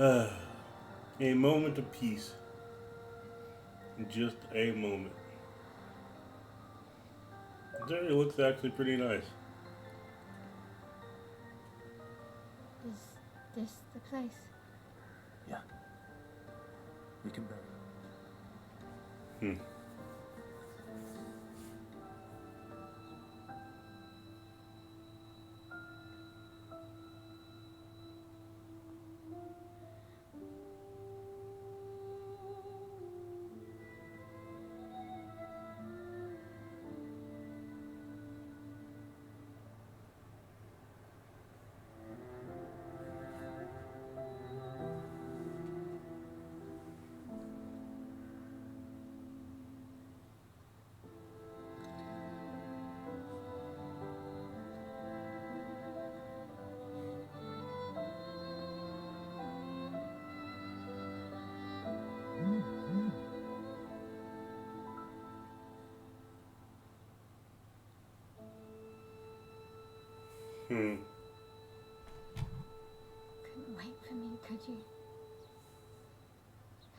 A moment of peace. Just a moment. It looks actually pretty nice. Is this the place? Yeah. We can bury. Hmm. Hmm. Couldn't wait for me, could you?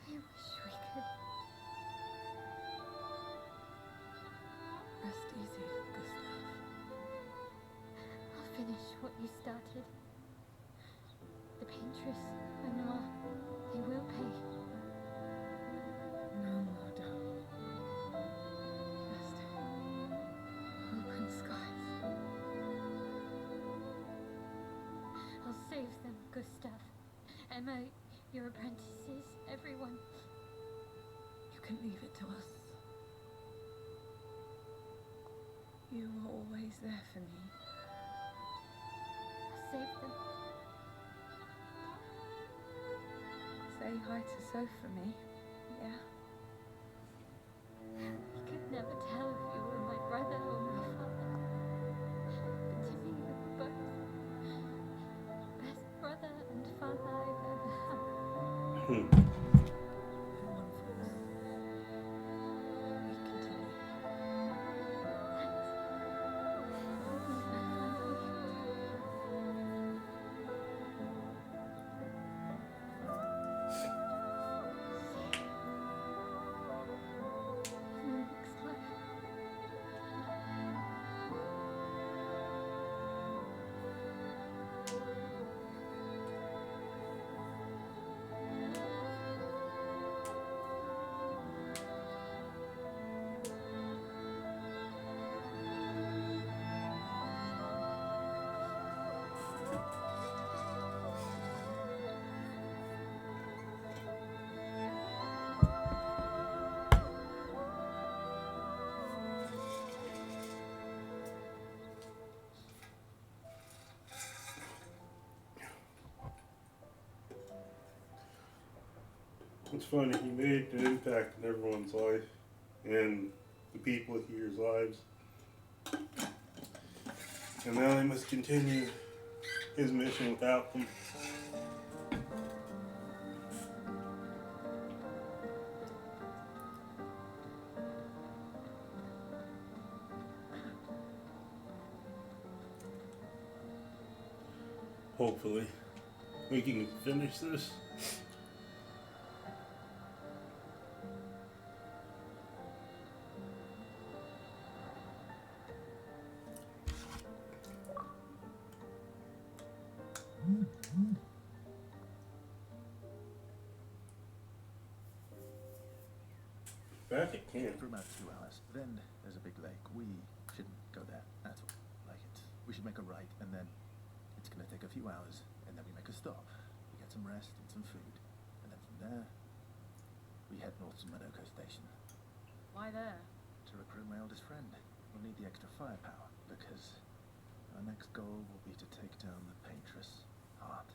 I wish we could. Rest easy, Gustav. I'll finish what you started. The paintress, Renoir, they will pay. No more, darling. Just open skies. I'll save them, Gustav. Emma, your apprentices, everyone. You can leave it to us. You were always there for me. I'll save them. Say hi to Soph for me, yeah? I could never tell if you were my brother or my father. But to me, you were both. Best brother and father I've ever had. Hmm. And one voice. We continue. Thanks. I'll meet my family. In the next life. It's funny. He made an impact in everyone's life and the people here's lives. And now he must continue his mission without them. Hopefully, we can finish this. Back at camp. For about 2 hours. Then there's a big lake. We shouldn't go there at all. Like it. We should make a right, and then it's gonna take a few hours, and then we make a stop. We get some rest and some food, and then from there we head north to Madoka Station Why there? to recruit my oldest friend. We'll need the extra firepower because our next goal will be to take down the paintress Heart.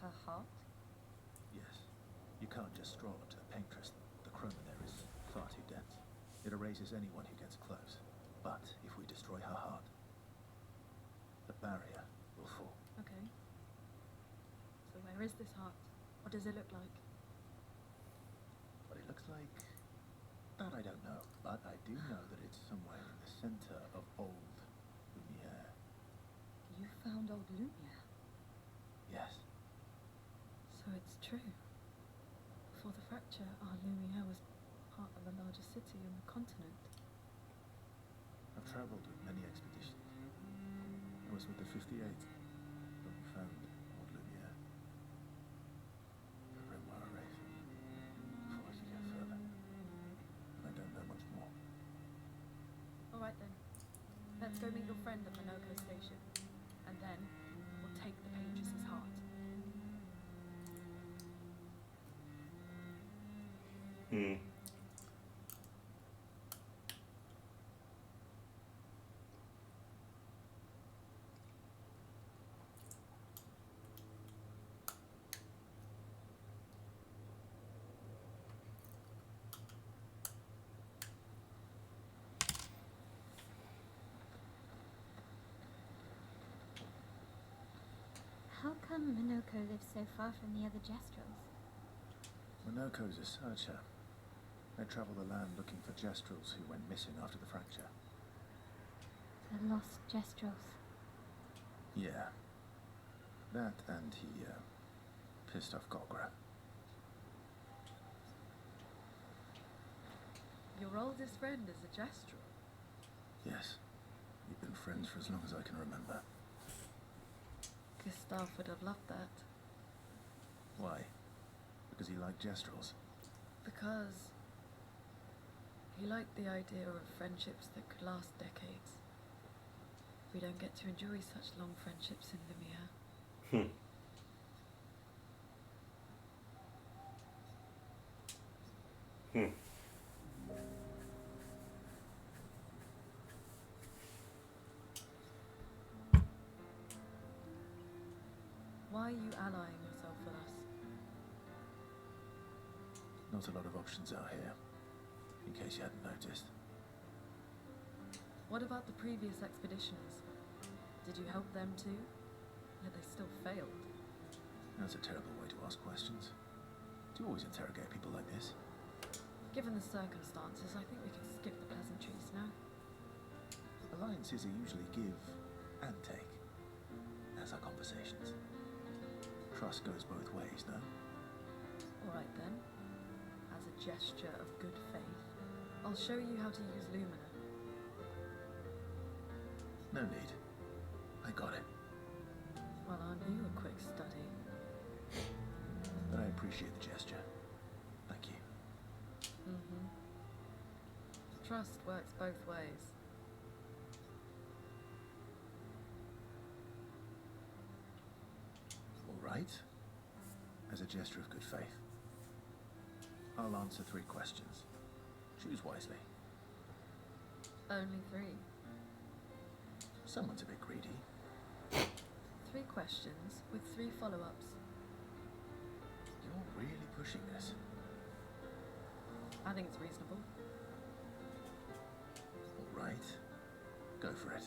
Her heart? Yes. You can't just stroll up to the paintress. The chroma there is far too dense. It erases anyone who gets close. But if we destroy her heart, the barrier will fall. Okay. So where is this heart? What does it look like? What it looks like, that I don't know. But I do know that it's somewhere in the center of old Lumiere. You found old Lumiere? Yes. So So it's true. Before the fracture, our Lumiere was part of a larger city on the continent. I've travelled with many expeditions. I was with the 58th, but we found Old Lumiere. The Rim Wire Race. Before I could get further. And I don't know much more. Alright then. Let's go meet your friend at Minoko Station. And then we'll take the Pages' heart. How come Minoko lives so far from the other Jestrels? Minoko's a searcher. They travel the land looking for Jestrels who went missing after the fracture. The lost Jestrels. Yeah. That and he, pissed off Gogra. Your oldest friend is a Jestral. Yes. We've been friends for as long as I can remember. Gustav would have loved that. Why? Because he liked Jestrels. Because he liked the idea of friendships that could last decades. We don't get to enjoy such long friendships in Lumiere. Why are you allying yourself with us? Not a lot of options out here, in case you hadn't noticed. What about the previous expeditioners? Did you help them too? Yet they still failed. That's a terrible way to ask questions. Do you always interrogate people like this? Given the circumstances, I think we can skip the pleasantries now. Alliances are usually give and take, as are conversations. Trust goes both ways, no? Alright then. As a gesture of good faith, I'll show you how to use Lumina. No need. I got it. Well, aren't you a quick study? But I appreciate the gesture. Thank you. Mm-hmm. Trust works both ways. All right. As a gesture of good faith, I'll answer 3 questions. Choose wisely. Only 3. Someone's a bit greedy. 3 questions with 3 follow-ups. You're really pushing this. I think it's reasonable. All right. Go for it.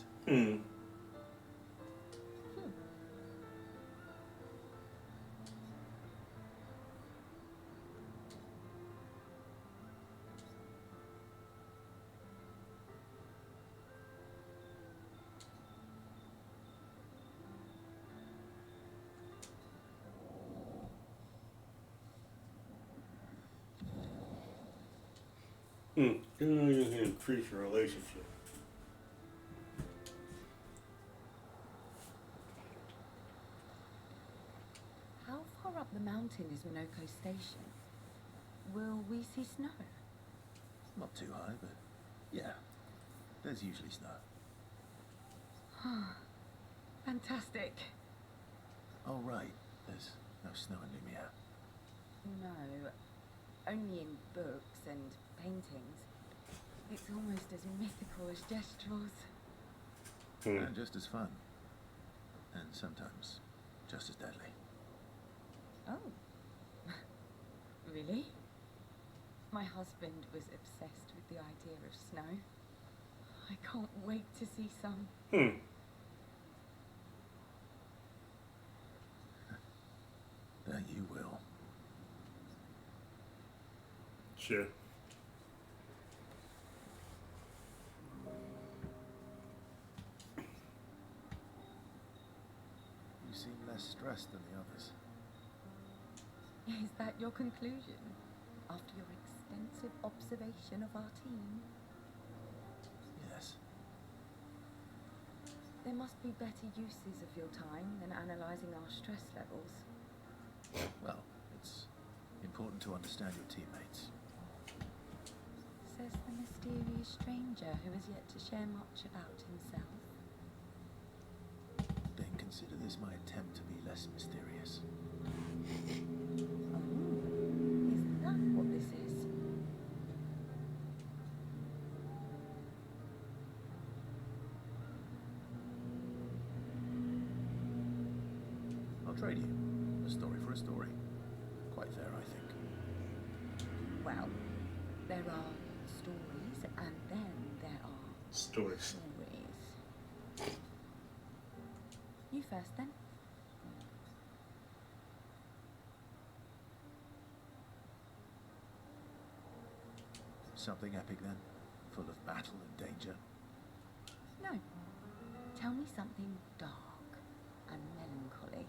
You know, you can increase your relationship. How far up the mountain is Minoko Station? Will we see snow? Not too high, but yeah. There's usually snow. Fantastic. Oh, right. There's no snow in Lumiere. No, only in books and paintings. It's almost as mythical as Jestrels. And just as fun. And sometimes just as deadly. Oh. Really? My husband was obsessed with the idea of snow. I can't wait to see some. That you will. Sure. You seem less stressed than the others. Is that your conclusion? After your extensive observation of our team? Yes. There must be better uses of your time than analysing our stress levels. Well, it's important to understand your teammates. Says the mysterious stranger who has yet to share much about himself. Then consider this my attempt to be less mysterious. Oh, is that what this is? I'll trade you. A story for a story. Quite fair, I think. Well, there are stories and then there are Stories. stories. You first then. Something epic then? Full of battle and danger? No. Tell me something dark and melancholy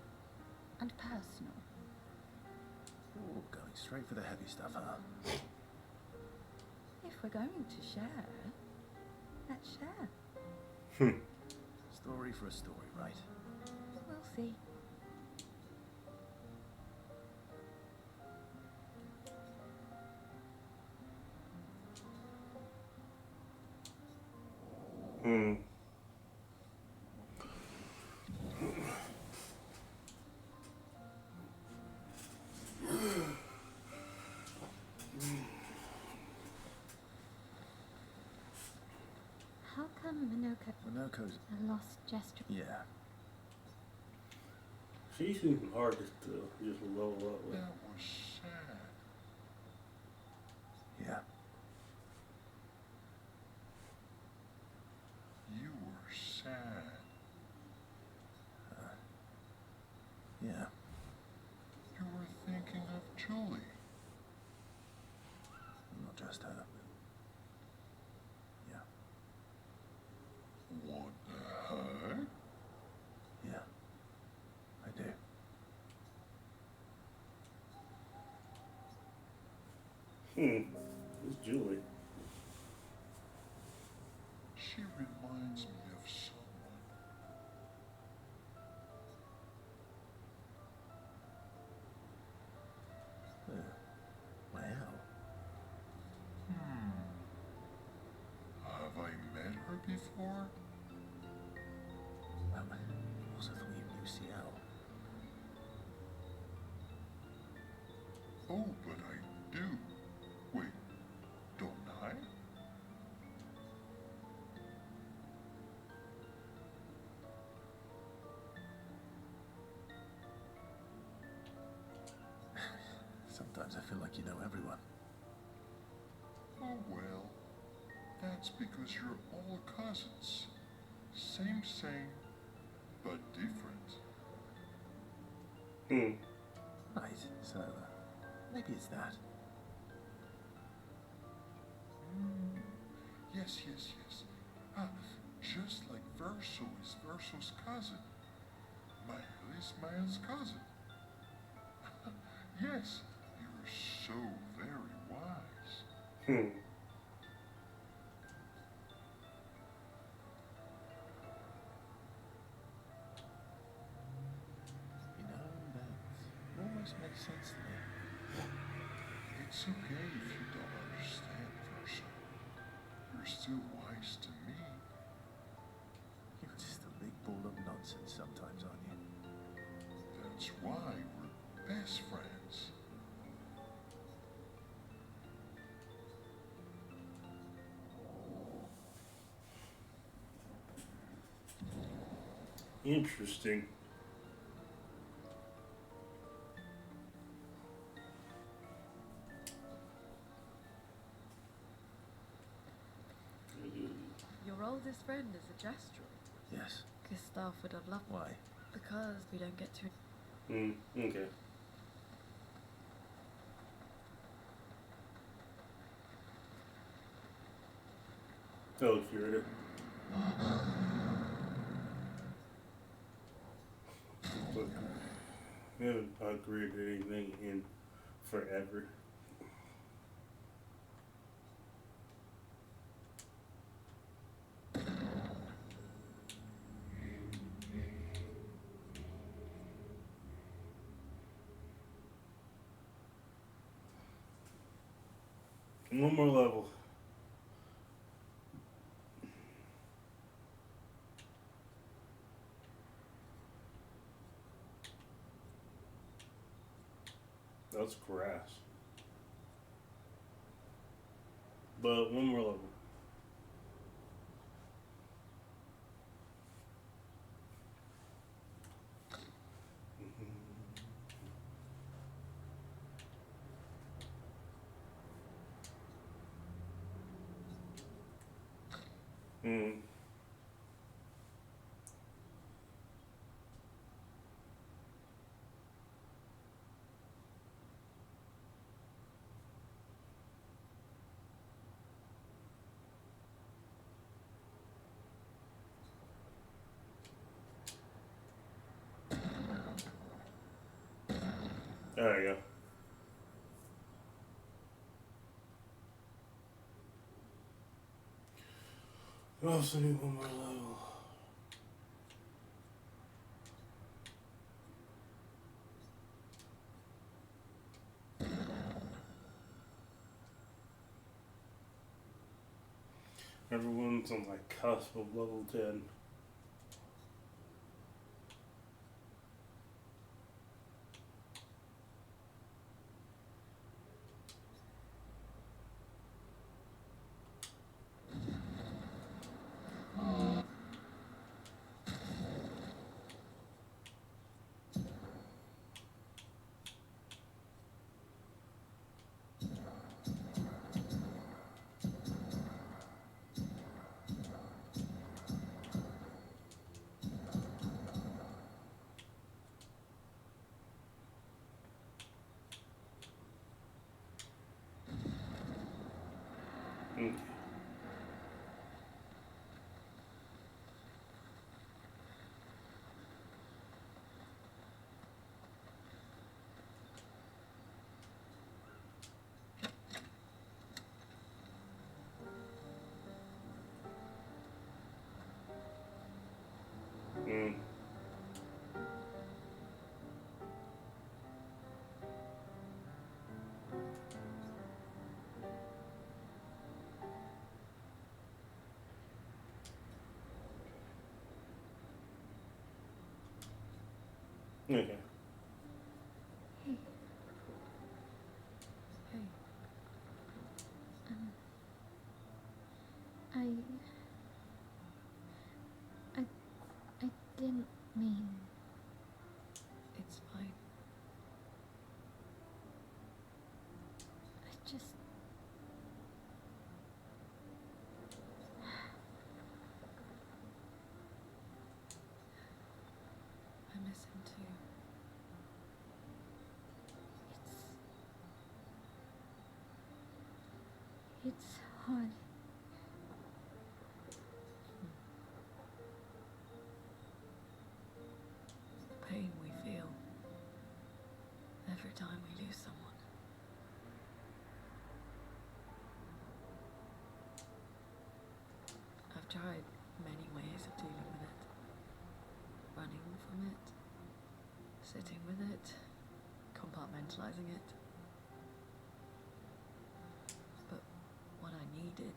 and personal. Ooh, going straight for the heavy stuff, huh? If we're going to share, let's share. Story for a story, right? We'll see. Hmm. How come Minoka Minoko's... a lost gesture? Yeah. She's even hard to just level up with. That was sad. Yeah. You were sad. Yeah. You were thinking of Julie. Not just her. Yeah. What the heck? Yeah. I do. Who's Julie? She reminds me of someone. Wow. Have I met her before? Well, I also thought you knew CL. Oh, but I do. Wait, don't I? Sometimes I feel like you know everyone. Oh, well, that's because you're all cousins. Same, but different. Right, so maybe it's that. Yes. Ah, just like Verso is Verso's cousin. Mael is Mael's cousin. Yes, you're so very wise. You know, that almost makes sense to me. It's okay if you don't understand, Verso. You're still wise to me. You're just a big ball of nonsense sometimes, aren't you? That's why we're best friends. Interesting. Your oldest friend is a Jastral. Yes. Gustav would have loved Why? because we don't get to. Okay. Oh, curator. But we haven't created anything in forever. One more level. That's grass. But one more level. Mm. There you go. I also need one more level. Everyone's on the cusp of level 10. Okay. Mm. Okay. Hey. I I didn't mean. It's fine. I just. I miss him too. It's hard. The pain we feel every time we lose someone. I've tried many ways of dealing with it. Running from it, sitting with it, compartmentalizing it. But what I needed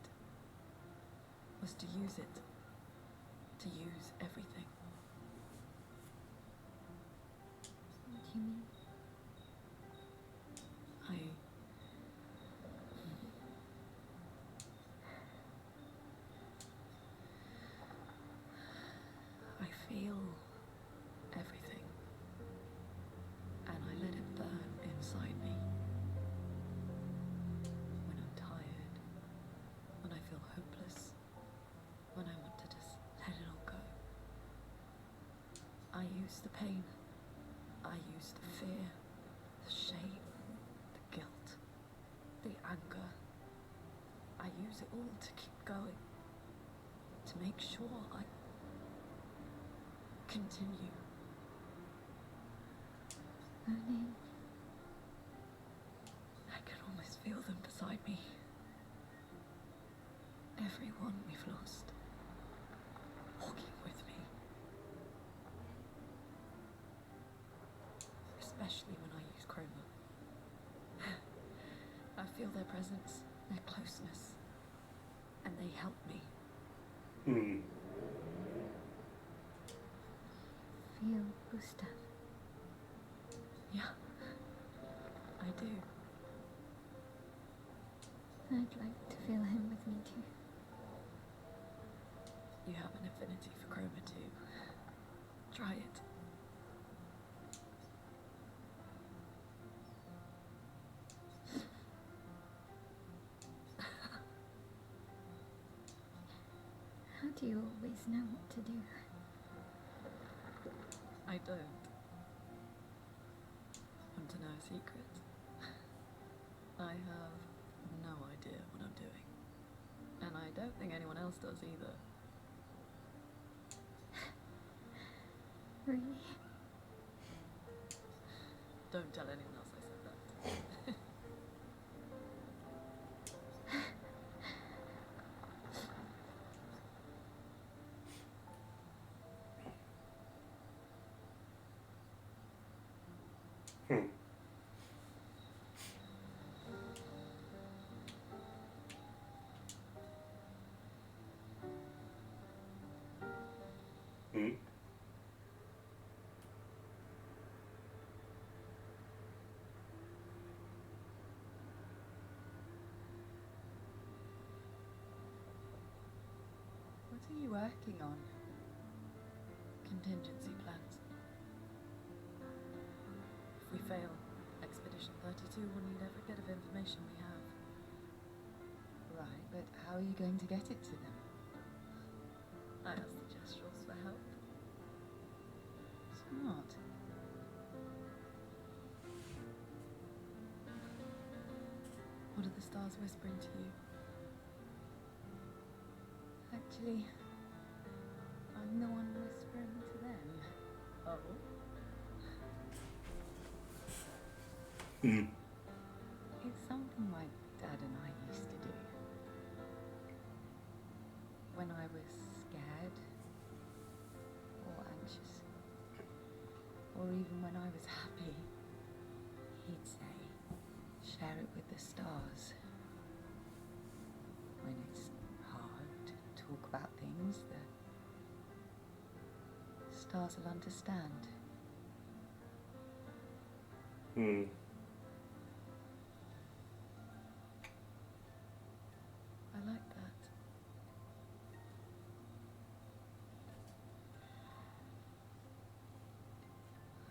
was to use it. To use everything. What do you mean? I feel everything, and I let it burn inside me. When I'm tired, when I feel hopeless, when I want to just let it all go. I use the pain, I use the fear, the shame, the guilt, the anger. I use it all to keep going, to make sure I continue. Ronan, beside me. Everyone we've lost. Walking with me. Especially when I use Chroma. I feel their presence, their closeness, and they help me. Feel Gustav. Yeah, I do. I'd like to feel him with me too. You have an affinity for Chroma too. Try it. How do you always know what to do? I don't. Want to know a secret? I have no idea what I'm doing. And I don't think anyone else does either. Really? Don't tell anyone else I said that. What are you working on? Contingency plans. If we fail, Expedition 32 will need every bit of information we have. Right, but how are you going to get it to them? I asked the Gestrals for help. Smart. What are the stars whispering to you? Actually, I'm the one whispering to them. Oh? It's something my dad and I used to do. When I was scared, or anxious, or even when I was happy, he'd say, share it with the stars. When it's hard to talk about things, the stars will understand. I like that.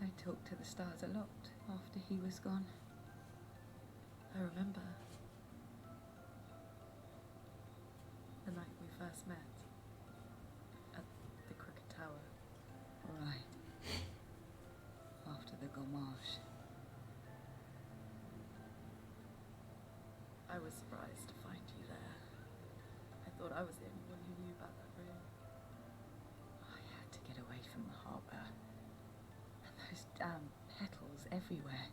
I talked to the stars a lot after he was gone. I remember the night we first met at the Crooked Tower. Right. After the Gomarsh. I was surprised to find you there. I thought I was the only one who knew about that room. I had to get away from the harbour. And those damn petals everywhere.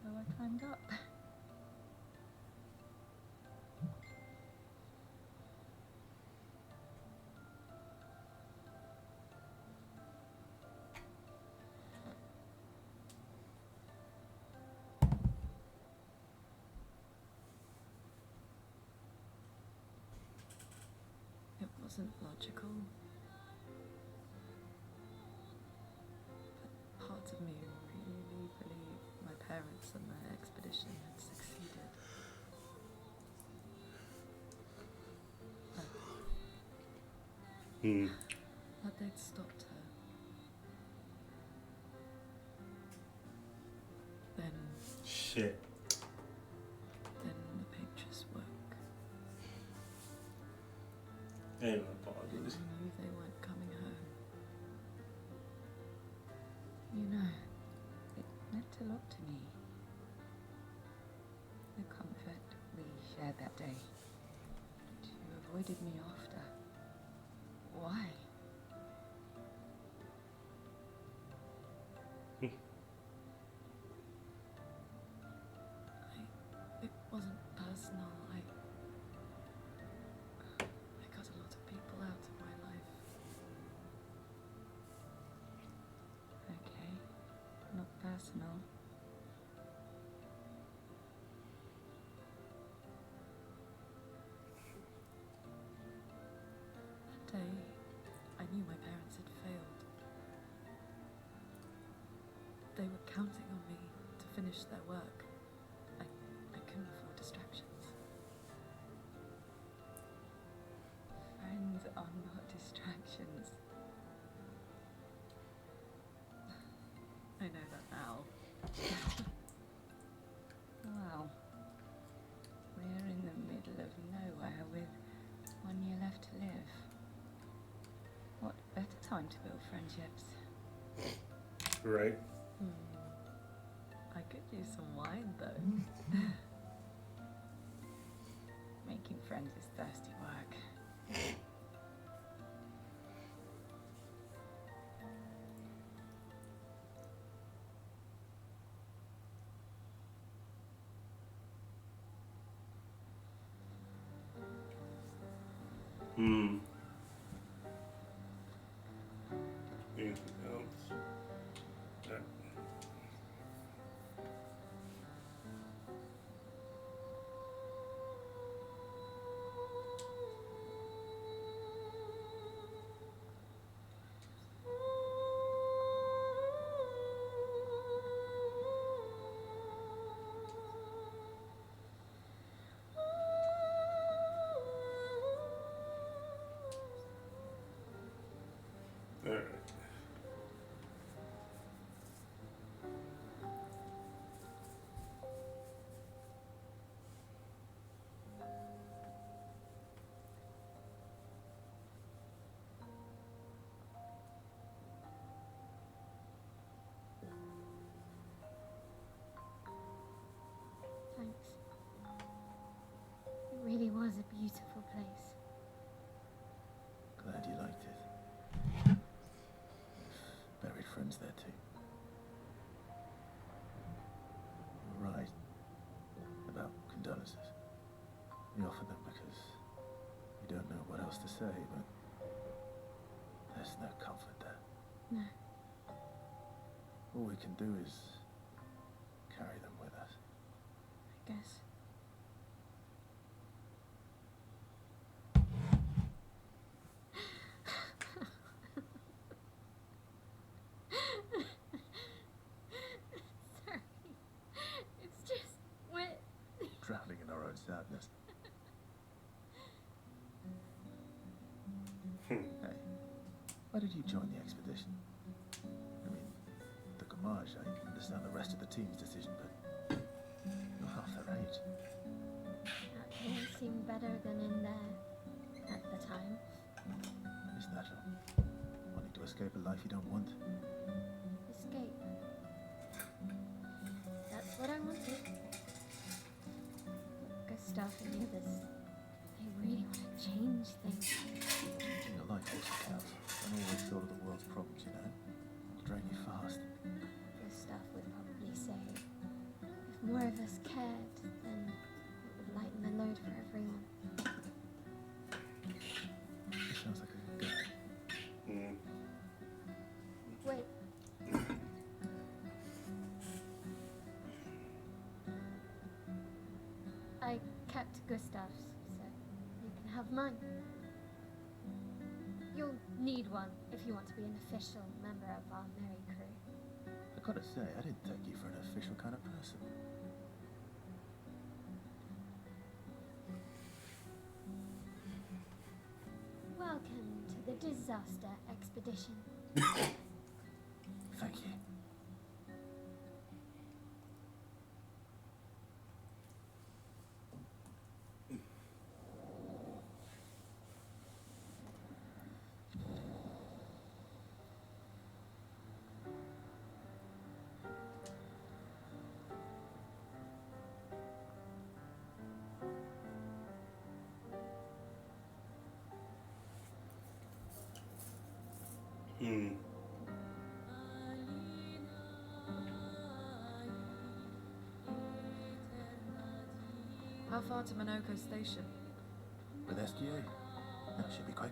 So I climbed up. It wasn't logical. But parts of me really believed my parents and their expedition had succeeded. That they'd stopped her. Then Shit. the pictures woke. Anyway, I apologies. knew they weren't coming home. You know, it meant a lot to me. The comfort we shared that day. But you avoided me after. Why? counting on me to finish their work. I couldn't afford distractions. Friends are not distractions. I know that now. Wow. We're in the middle of nowhere with 1 year left to live. What better time to build friendships? Right? I could use some wine though. Making friends is thirsty work. Anything else? That. All right. Thanks. It really was a beautiful place. Glad you liked it. Buried friends there too. You're right about condolences. We offer them because we don't know what else to say, but there's no comfort there. No. All we can do is carry them with us. I guess. Sorry. It's just wet. Drowning in our own sadness. Hey, why did you join the expedition? I mean, the Gamage, I understand the rest of the team's decision, but you're half their age. Out here seemed better than in there at the time. It's natural. Wanting to escape a life you don't want. Escape. That's what I wanted. Gustav and the others, they really want to change things. Changing your life also counts. Don't always thought of the world's problems, you know. It'll drain you fast. Gustav would probably say, if more of us cared, then it would lighten the load for everyone. He sounds like a good guy. Wait. I kept Gustav's, so you can have mine. You'll need one if you want to be an official member of our merry crew. I gotta say, I didn't take you for an official kind of person. Welcome to the disaster expedition. Thank you. How far to Minoko Station? With SDA? That should be quick.